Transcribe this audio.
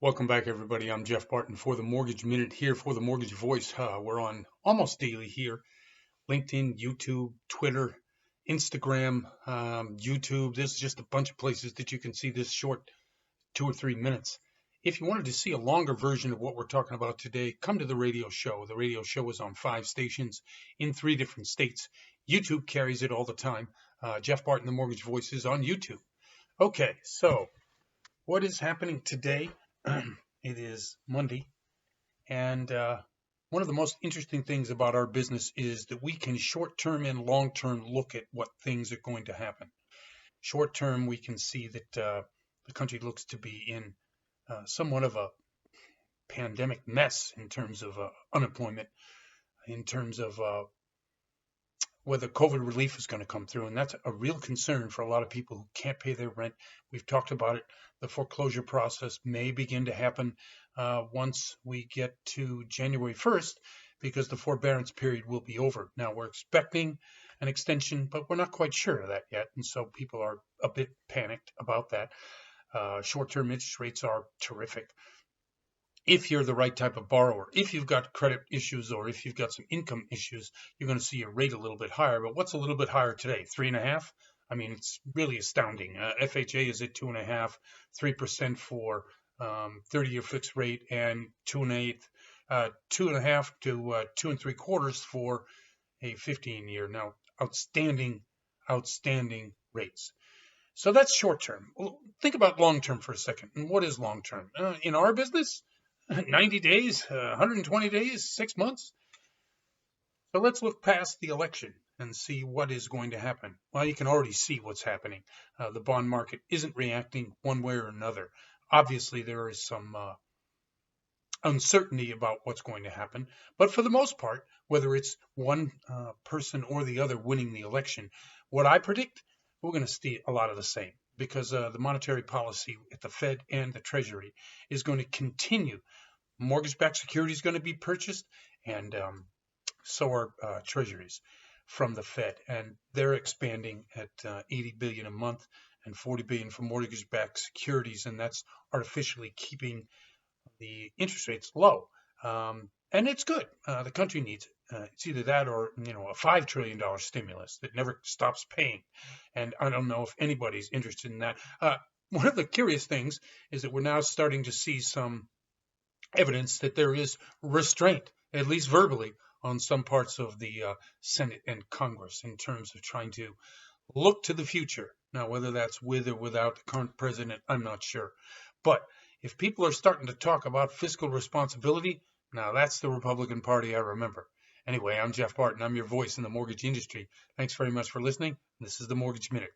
Welcome back, everybody. I'm Jeff Barton for the Mortgage Minute here for the Mortgage Voice. We're on almost daily here. LinkedIn, YouTube, Twitter, Instagram, YouTube. There's just a bunch of places that you can see this short 2 or 3 minutes. If you wanted to see a longer version of what we're talking about today, come to the radio show. The radio show is on 5 stations in 3 different states. YouTube carries it all the time. Jeff Barton, the Mortgage Voice, is on YouTube. Okay, so what is happening today? It is Monday, and one of the most interesting things about our business is that we can short-term and long-term look at what things are going to happen. Short-term, we can see that the country looks to be in somewhat of a pandemic mess in terms of unemployment, in terms of whether COVID relief is going to come through, and that's a real concern for a lot of people who can't pay their rent. We've talked about it. The foreclosure process may begin to happen once we get to January 1st, because the forbearance period will be over. Now, we're expecting an extension, but we're not quite sure of that yet, and so people are a bit panicked about that. Short-term interest rates are terrific. If you're the right type of borrower, if you've got credit issues or if you've got some income issues, you're going to see your rate a little bit higher. But what's a little bit higher today? 3.5? I mean, it's really astounding. FHA is at 2.5, 3% for 30-year fixed rate, and 2.5 to 2.75 for a 15-year. Now, outstanding rates. So that's short term. Think about long term for a second. And what is long term? In our business, 90 days, 120 days, 6 months. So let's look past the election and see what is going to happen. Well, you can already see what's happening. The bond market isn't reacting one way or another. Obviously, there is some uncertainty about what's going to happen. But for the most part, whether it's one person or the other winning the election, what I predict, we're going to see a lot of the same, because the monetary policy at the Fed and the Treasury is going to continue. Mortgage-backed securities is going to be purchased, and so are treasuries from the Fed, and they're expanding at 80 billion a month and 40 billion for mortgage-backed securities, and that's artificially keeping the interest rates low. And it's good. The country needs it. It's either that or a $5 trillion stimulus that never stops paying. And I don't know if anybody's interested in that. One of the curious things is that we're now starting to see some evidence that there is restraint, at least verbally, on some parts of the Senate and Congress in terms of trying to look to the future. Now, whether that's with or without the current president, I'm not sure. But if people are starting to talk about fiscal responsibility, now that's the Republican Party I remember. Anyway, I'm Jeff Barton. I'm your voice in the mortgage industry. Thanks very much for listening. This is the Mortgage Minute.